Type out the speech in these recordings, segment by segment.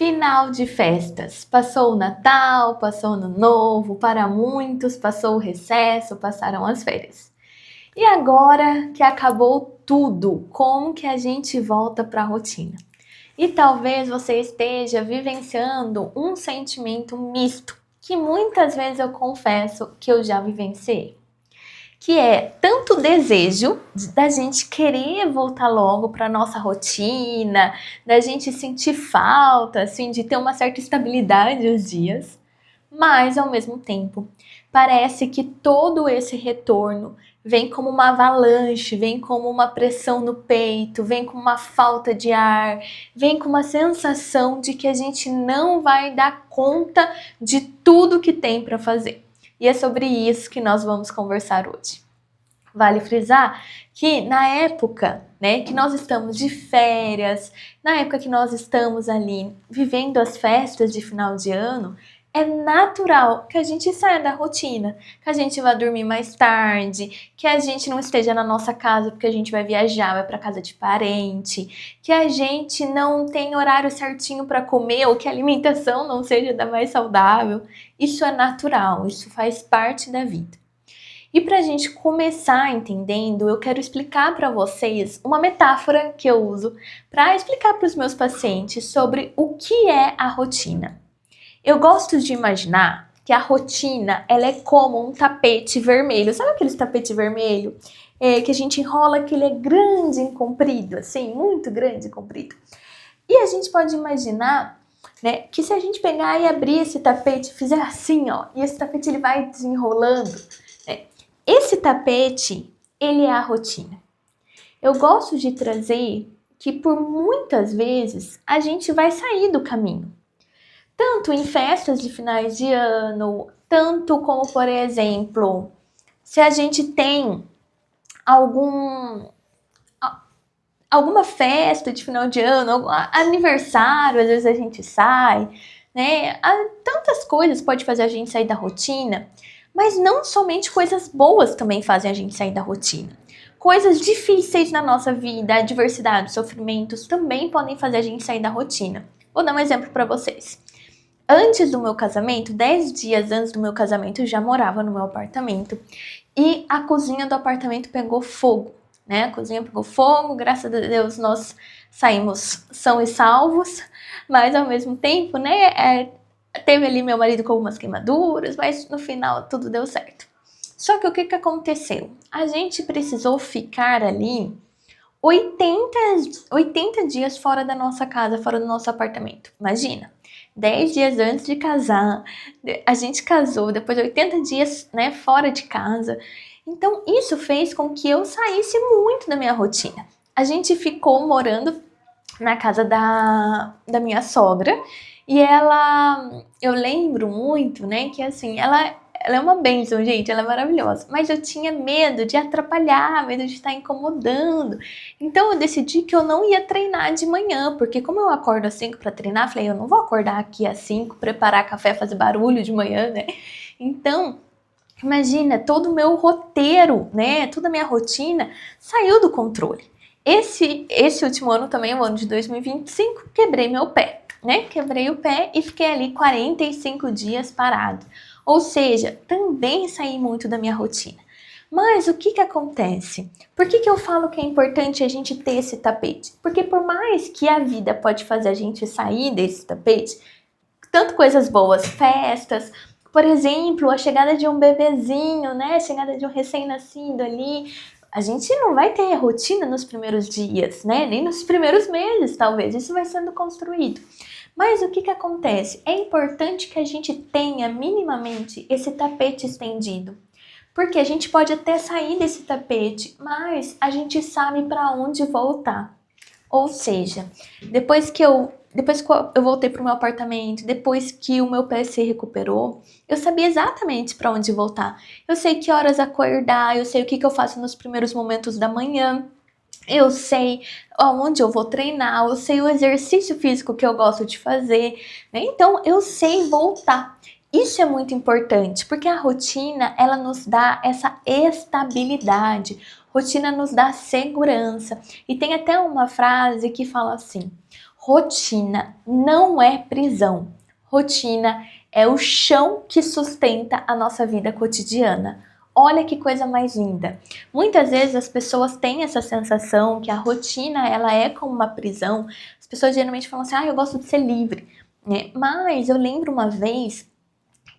Final de festas. Passou o Natal, passou o Ano Novo, para muitos passou o recesso, passaram as férias. E agora que acabou tudo, como que a gente volta para a rotina? E talvez você esteja vivenciando um sentimento misto, que muitas vezes eu confesso que eu já vivenciei. Que é tanto desejo da gente querer voltar logo para nossa rotina, da gente sentir falta, assim, de ter uma certa estabilidade os dias, mas ao mesmo tempo parece que todo esse retorno vem como uma avalanche, vem como uma pressão no peito, vem com uma falta de ar, vem com uma sensação de que a gente não vai dar conta de tudo que tem para fazer. E é sobre isso que nós vamos conversar hoje. Vale frisar que na época, né, que nós estamos de férias, na época que nós estamos ali vivendo as festas de final de ano, é natural que a gente saia da rotina, que a gente vá dormir mais tarde, que a gente não esteja na nossa casa porque a gente vai viajar, vai para casa de parente, que a gente não tem horário certinho para comer ou que a alimentação não seja da mais saudável. Isso é natural, isso faz parte da vida. E para a gente começar entendendo, eu quero explicar para vocês uma metáfora que eu uso para explicar para os meus pacientes sobre o que é a rotina. Eu gosto de imaginar que a rotina ela é como um tapete vermelho. Sabe aquele tapete vermelho que a gente enrola, que ele é grande e comprido, assim, muito grande e comprido? E a gente pode imaginar, né, que se a gente pegar e abrir esse tapete e fizer assim, ó, e esse tapete ele vai desenrolando, né? Esse tapete, ele é a rotina. Eu gosto de trazer que por muitas vezes a gente vai sair do caminho. Tanto em festas de finais de ano, tanto como, por exemplo, se a gente tem alguma festa de final de ano, algum aniversário, às vezes a gente sai, né? Tantas coisas pode fazer a gente sair da rotina. Mas não somente coisas boas também fazem a gente sair da rotina. Coisas difíceis na nossa vida, adversidades, sofrimentos também podem fazer a gente sair da rotina. Vou dar um exemplo para vocês. Antes do meu casamento, 10 dias antes do meu casamento, eu já morava no meu apartamento e a cozinha do apartamento pegou fogo, né? A cozinha pegou fogo, graças a Deus nós saímos são e salvos, mas ao mesmo tempo, né? Teve ali meu marido com algumas queimaduras, mas no final tudo deu certo. Só que o que aconteceu? A gente precisou ficar ali 80 dias fora da nossa casa, fora do nosso apartamento. Imagina, 10 dias antes de casar, a gente casou, depois de 80 dias, né, fora de casa. Então isso fez com que eu saísse muito da minha rotina. A gente ficou morando na casa da minha sogra. E eu lembro muito, né, que assim, ela é uma bênção, gente, ela é maravilhosa. Mas eu tinha medo de atrapalhar, medo de estar incomodando. Então eu decidi que eu não ia treinar de manhã, porque como eu acordo às 5 para treinar, falei, eu não vou acordar aqui às 5, preparar café, fazer barulho de manhã, né? Então, imagina, todo o meu roteiro, né, toda a minha rotina saiu do controle. Esse último ano também, o ano de 2025, quebrei meu pé. Né? Quebrei o pé e fiquei ali 45 dias parado. Ou seja, também saí muito da minha rotina. Mas o que acontece? Por que eu falo que é importante a gente ter esse tapete? Porque por mais que a vida pode fazer a gente sair desse tapete, tanto coisas boas, festas, por exemplo, a chegada de um bebezinho, né? A chegada de um recém-nascido ali, a gente não vai ter rotina nos primeiros dias, né? Nem nos primeiros meses, talvez. Isso vai sendo construído. Mas o que acontece? É importante que a gente tenha minimamente esse tapete estendido. Porque a gente pode até sair desse tapete, mas a gente sabe para onde voltar. Ou seja, depois que eu voltei para o meu apartamento, depois que o meu pé se recuperou, eu sabia exatamente para onde voltar. Eu sei que horas acordar, eu sei o que eu faço nos primeiros momentos da manhã. Eu sei onde eu vou treinar, eu sei o exercício físico que eu gosto de fazer, né? Então eu sei voltar. Isso é muito importante, porque a rotina, ela nos dá essa estabilidade, rotina nos dá segurança. E tem até uma frase que fala assim: Rotina não é prisão. Rotina é o chão que sustenta a nossa vida cotidiana. Olha que coisa mais linda. Muitas vezes as pessoas têm essa sensação que a rotina ela é como uma prisão. As pessoas geralmente falam assim, eu gosto de ser livre, né? Mas eu lembro uma vez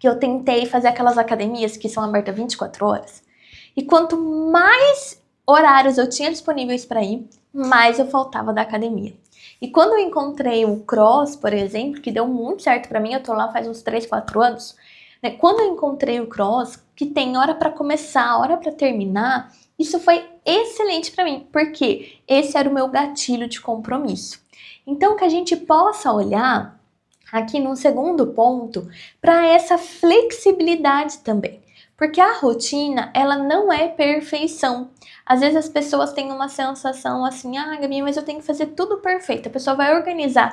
que eu tentei fazer aquelas academias que são abertas 24 horas. E quanto mais horários eu tinha disponíveis para ir, mais eu faltava da academia. E quando eu encontrei o cross, por exemplo, que deu muito certo para mim, eu tô lá faz uns 3, 4 anos, né? Quando eu encontrei o cross, que tem hora para começar, hora para terminar, isso foi excelente para mim, porque esse era o meu gatilho de compromisso. Então, que a gente possa olhar aqui num segundo ponto para essa flexibilidade também. Porque a rotina, ela não é perfeição. Às vezes as pessoas têm uma sensação assim, Gabi, mas eu tenho que fazer tudo perfeito. A pessoa vai organizar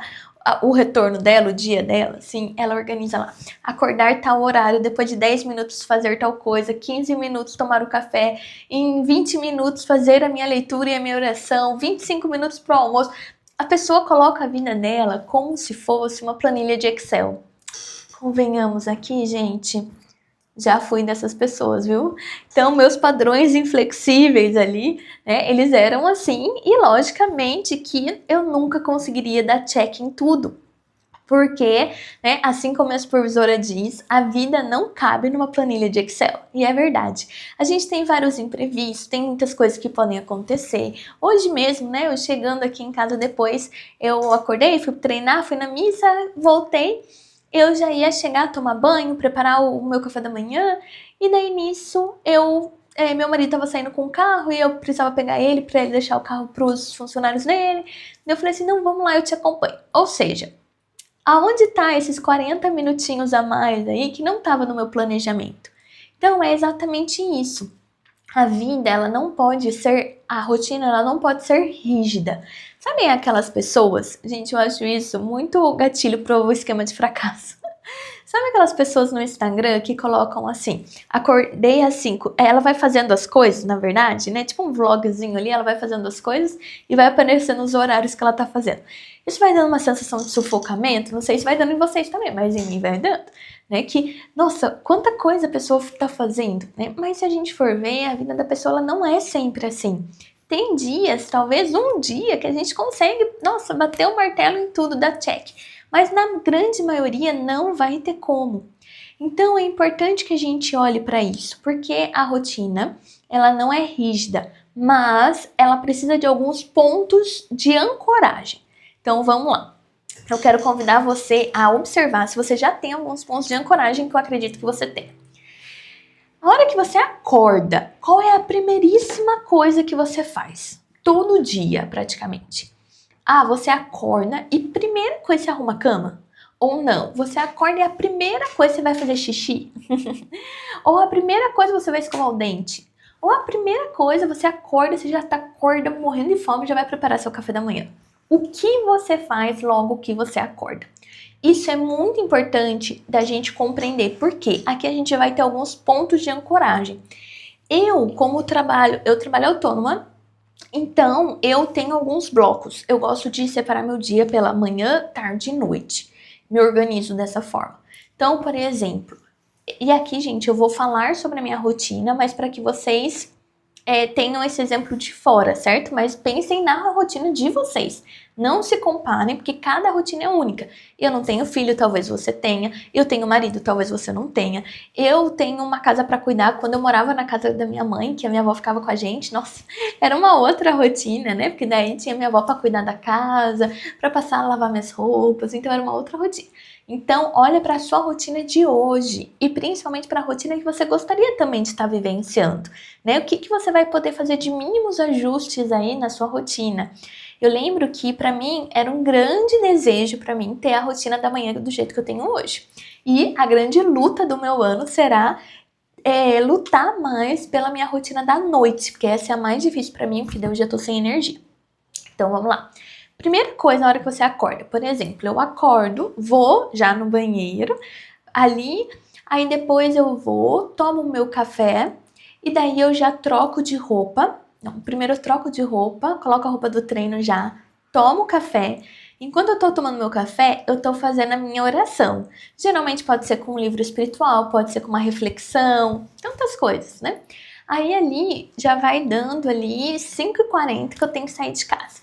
o retorno dela, o dia dela, assim, ela organiza lá. Acordar tal horário, depois de 10 minutos fazer tal coisa, 15 minutos tomar o café, em 20 minutos fazer a minha leitura e a minha oração, 25 minutos pro almoço. A pessoa coloca a vida dela como se fosse uma planilha de Excel. Convenhamos aqui, gente, já fui dessas pessoas, viu? Então, meus padrões inflexíveis ali, né, eles eram assim, e logicamente que eu nunca conseguiria dar check em tudo. Porque, né, assim como a supervisora diz, a vida não cabe numa planilha de Excel. E é verdade. A gente tem vários imprevistos, tem muitas coisas que podem acontecer. Hoje mesmo, né, eu chegando aqui em casa depois, eu acordei, fui treinar, fui na missa, voltei. Eu já ia chegar, tomar banho, preparar o meu café da manhã. E daí nisso, meu marido estava saindo com o carro e eu precisava pegar ele para ele deixar o carro para os funcionários dele. Eu falei assim, não, vamos lá, eu te acompanho. Ou seja, aonde tá esses 40 minutinhos a mais aí que não estava no meu planejamento? Então é exatamente isso. A vida, ela não pode ser, a rotina, ela não pode ser rígida. Sabem aquelas pessoas? Gente, eu acho isso muito gatilho pro esquema de fracasso. Sabe aquelas pessoas no Instagram que colocam assim, acordei às 5, ela vai fazendo as coisas, na verdade, né? Tipo um vlogzinho ali, ela vai fazendo as coisas e vai aparecendo os horários que ela tá fazendo. Isso vai dando uma sensação de sufocamento, não sei se vai dando em vocês também, mas em mim vai dando, né? Que, nossa, quanta coisa a pessoa tá fazendo, né? Mas se a gente for ver, a vida da pessoa, ela não é sempre assim. Tem dias, talvez um dia, que a gente consegue, nossa, bater o martelo em tudo, dar check. Mas na grande maioria não vai ter como. Então é importante que a gente olhe para isso, porque a rotina, ela não é rígida, mas ela precisa de alguns pontos de ancoragem. Então vamos lá. Eu quero convidar você a observar se você já tem alguns pontos de ancoragem que eu acredito que você tem. A hora que você acorda, qual é a primeiríssima coisa que você faz? Todo dia, praticamente. Você acorda e primeira coisa você arruma a cama? Ou não? Você acorda e a primeira coisa você vai fazer xixi? Ou a primeira coisa você vai escovar o dente? Ou a primeira coisa você acorda, você já acorda morrendo de fome e já vai preparar seu café da manhã? O que você faz logo que você acorda? Isso é muito importante da gente compreender, porque aqui a gente vai ter alguns pontos de ancoragem. Eu trabalho autônoma, então eu tenho alguns blocos. Eu gosto de separar meu dia pela manhã, tarde e noite. Me organizo dessa forma. Então, por exemplo, e aqui, gente, eu vou falar sobre a minha rotina, mas para que vocês tenham esse exemplo de fora, certo? Mas pensem na rotina de vocês. Não se comparem, porque cada rotina é única. Eu não tenho filho, talvez você tenha. Eu tenho marido, talvez você não tenha. Eu tenho uma casa para cuidar. Quando eu morava na casa da minha mãe, que a minha avó ficava com a gente, nossa, era uma outra rotina, né? Porque daí tinha minha avó para cuidar da casa, para passar a lavar minhas roupas, então era uma outra rotina. Então, olha para a sua rotina de hoje e principalmente para a rotina que você gostaria também de estar vivenciando, né? O que você vai poder fazer de mínimos ajustes aí na sua rotina? Eu lembro que para mim era um grande desejo para mim ter a rotina da manhã do jeito que eu tenho hoje. E a grande luta do meu ano será lutar mais pela minha rotina da noite, porque essa é a mais difícil para mim, porque daí eu já tô sem energia. Então vamos lá. Primeira coisa na hora que você acorda, por exemplo, eu acordo, vou já no banheiro, ali, aí depois eu vou, tomo o meu café e daí eu já troco de roupa. Não, primeiro eu troco de roupa, coloco a roupa do treino já, tomo o café Enquanto eu tô tomando meu café, eu tô fazendo a minha oração. Geralmente pode ser com um livro espiritual, pode ser com uma reflexão, tantas coisas, né? Aí ali já vai dando ali 5h40 que eu tenho que sair de casa.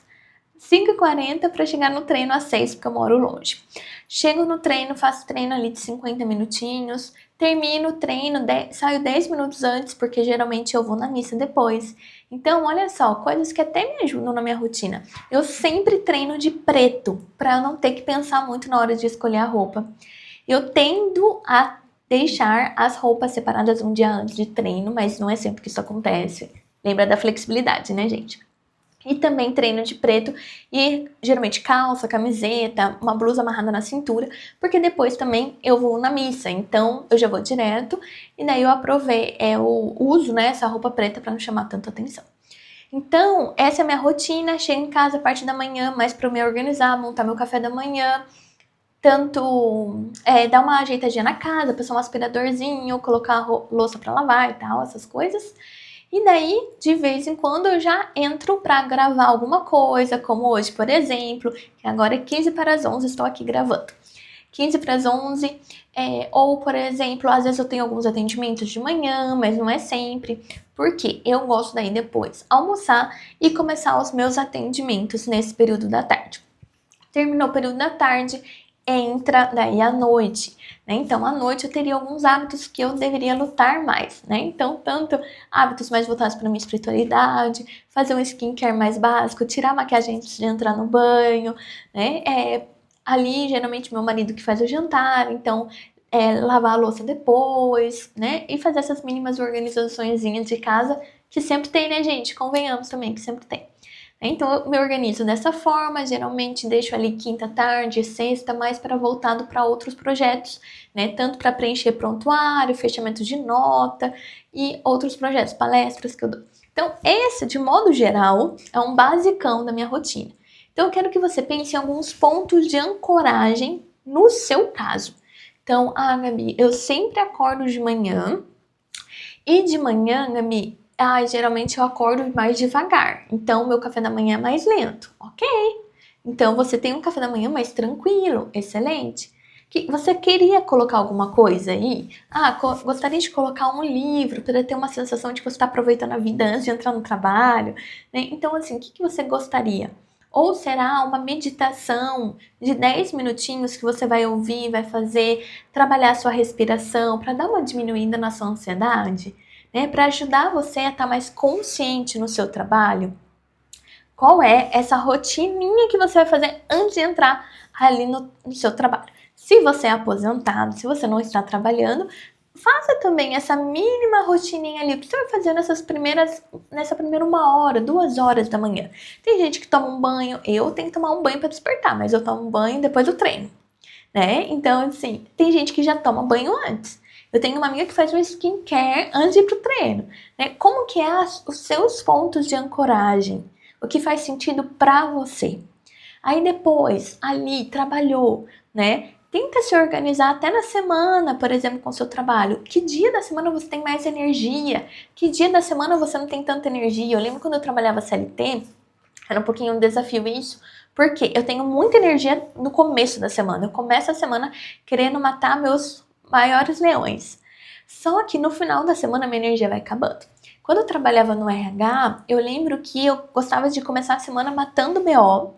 5h40 para chegar no treino às 6, porque eu moro longe. Chego no treino, faço treino ali de 50 minutinhos, termino o treino, saio 10 minutos antes, porque geralmente eu vou na missa depois. Então, olha só, coisas que até me ajudam na minha rotina. Eu sempre treino de preto, para não ter que pensar muito na hora de escolher a roupa. Eu tendo a deixar as roupas separadas um dia antes de treino, mas não é sempre que isso acontece. Lembra da flexibilidade, né, gente? E também treino de preto e geralmente calça, camiseta, uma blusa amarrada na cintura, porque depois também eu vou na missa, então eu já vou direto e daí eu eu uso, né, essa roupa preta para não chamar tanta atenção. Então, essa é a minha rotina, chego em casa a parte da manhã, mais para eu me organizar, montar meu café da manhã, tanto dar uma ajeitadinha na casa, passar um aspiradorzinho, colocar a louça para lavar e tal, essas coisas. E daí, de vez em quando, eu já entro para gravar alguma coisa, como hoje, por exemplo, que agora é 15 para as 11, estou aqui gravando. 15 para as 11, ou, por exemplo, às vezes eu tenho alguns atendimentos de manhã, mas não é sempre, porque eu gosto daí depois almoçar e começar os meus atendimentos nesse período da tarde. Terminou o período da tarde, entra daí à noite, né? Então, à noite eu teria alguns hábitos que eu deveria lutar mais, né? Então, tanto hábitos mais voltados para minha espiritualidade, fazer um skincare mais básico, tirar a maquiagem antes de entrar no banho, né? Ali, geralmente, meu marido que faz o jantar, então, lavar a louça depois, né? E fazer essas mínimas organizaçõezinhas de casa, que sempre tem, né, gente? Convenhamos também que sempre tem. Então, eu me organizo dessa forma, geralmente deixo ali quinta tarde, sexta, mais para voltado para outros projetos, né? Tanto para preencher prontuário, fechamento de nota e outros projetos, palestras que eu dou. Então, esse, de modo geral, é um basicão da minha rotina. Então, eu quero que você pense em alguns pontos de ancoragem no seu caso. Então, Gabi, eu sempre acordo de manhã e de manhã, Gabi, geralmente eu acordo mais devagar. Então, meu café da manhã é mais lento. Ok. Então, você tem um café da manhã mais tranquilo. Excelente. Você queria colocar alguma coisa aí? Gostaria de colocar um livro para ter uma sensação de que você está aproveitando a vida antes de entrar no trabalho, né? Então, assim, o que você gostaria? Ou será uma meditação de 10 minutinhos que você vai ouvir, vai fazer, trabalhar a sua respiração para dar uma diminuída na sua ansiedade, né? Para ajudar você a estar mais consciente no seu trabalho? Qual é essa rotininha que você vai fazer antes de entrar ali no seu trabalho? Se você é aposentado, se você não está trabalhando, faça também essa mínima rotininha ali. O que você vai fazer nessa primeira 1 hora, 2 horas da manhã? Tem gente que toma um banho, eu tenho que tomar um banho para despertar, mas eu tomo um banho depois do treino, né? Então, assim, tem gente que já toma banho antes. Eu tenho uma amiga que faz um skincare antes de ir pro treino, né? Como que é os seus pontos de ancoragem? O que faz sentido para você? Aí depois, ali, trabalhou, né? Tenta se organizar até na semana, por exemplo, com o seu trabalho. Que dia da semana você tem mais energia? Que dia da semana você não tem tanta energia? Eu lembro quando eu trabalhava CLT, era um pouquinho um desafio isso, porque eu tenho muita energia no começo da semana. Eu começo a semana querendo matar meus maiores leões. Só que no final da semana minha energia vai acabando. Quando eu trabalhava no RH, eu lembro que eu gostava de começar a semana matando BO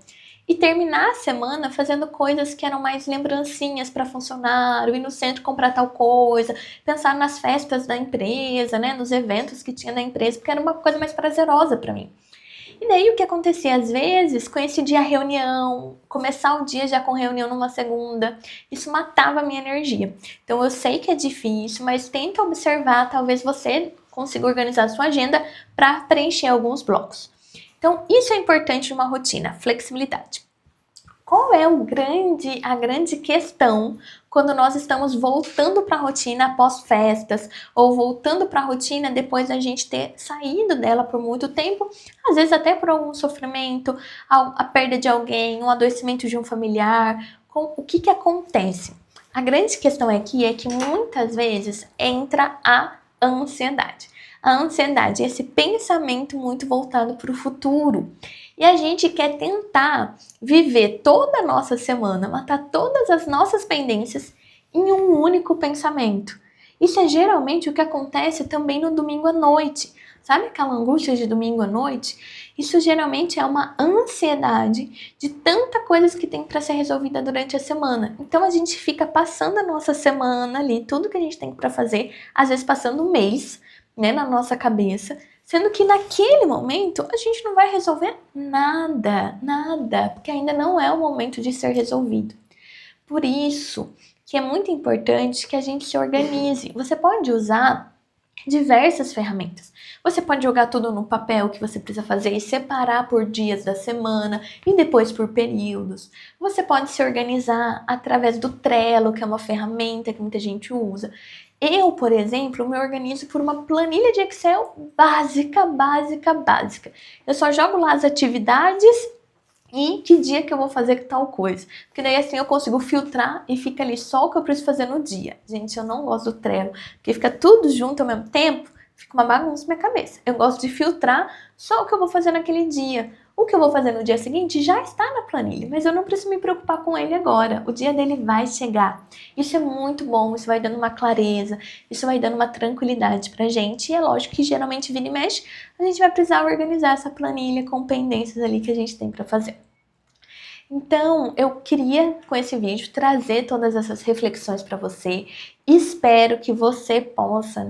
e terminar a semana fazendo coisas que eram mais lembrancinhas para funcionário, ir no centro comprar tal coisa, pensar nas festas da empresa, né, nos eventos que tinha da empresa, porque era uma coisa mais prazerosa para mim. E daí o que acontecia às vezes, coincidia a reunião, começar o dia já com reunião numa segunda, isso matava a minha energia. Então eu sei que é difícil, mas tenta observar, talvez você consiga organizar a sua agenda para preencher alguns blocos. Então isso é importante numa rotina, flexibilidade. Qual é a grande questão quando nós estamos voltando para a rotina após festas ou voltando para a rotina depois da gente ter saído dela por muito tempo, às vezes até por algum sofrimento, a perda de alguém, um adoecimento de um familiar? O que acontece? A grande questão aqui é que muitas vezes entra a ansiedade. A ansiedade é esse pensamento muito voltado para o futuro. E a gente quer tentar viver toda a nossa semana, matar todas as nossas pendências em um único pensamento. Isso é geralmente o que acontece também no domingo à noite. Sabe aquela angústia de domingo à noite? Isso geralmente é uma ansiedade de tanta coisas que tem para ser resolvida durante a semana. Então a gente fica passando a nossa semana ali, tudo que a gente tem para fazer, às vezes passando um mês, né, na nossa cabeça, sendo que naquele momento a gente não vai resolver nada, porque ainda não é o momento de ser resolvido. Por isso que é muito importante que a gente se organize. Você pode usar diversas ferramentas. Você pode jogar tudo no papel que você precisa fazer e separar por dias da semana e depois por períodos. Você pode se organizar através do Trello, que é uma ferramenta que muita gente usa. Eu, por exemplo, me organizo por uma planilha de Excel básica. Eu só jogo lá as atividades e que dia que eu vou fazer tal coisa. Porque daí assim eu consigo filtrar e fica ali só o que eu preciso fazer no dia. Gente, eu não gosto do Trello, porque fica tudo junto ao mesmo tempo, fica uma bagunça na minha cabeça. Eu gosto de filtrar só o que eu vou fazer naquele dia. O que eu vou fazer no dia seguinte já está na planilha, mas eu não preciso me preocupar com ele agora. O dia dele vai chegar. Isso é muito bom, isso vai dando uma clareza, isso vai dando uma tranquilidade pra gente. E é lógico que geralmente vira e mexe, a gente vai precisar organizar essa planilha com pendências ali que a gente tem para fazer. Então, eu queria, com esse vídeo, trazer todas essas reflexões para você. Espero que você possa,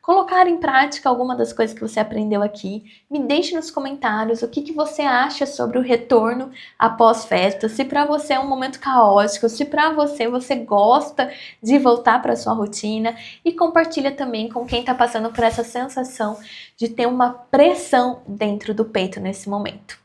colocar em prática alguma das coisas que você aprendeu aqui. Me deixe nos comentários o que você acha sobre o retorno após festa. Se para você é um momento caótico, se para você gosta de voltar para sua rotina. E compartilha também com quem está passando por essa sensação de ter uma pressão dentro do peito nesse momento.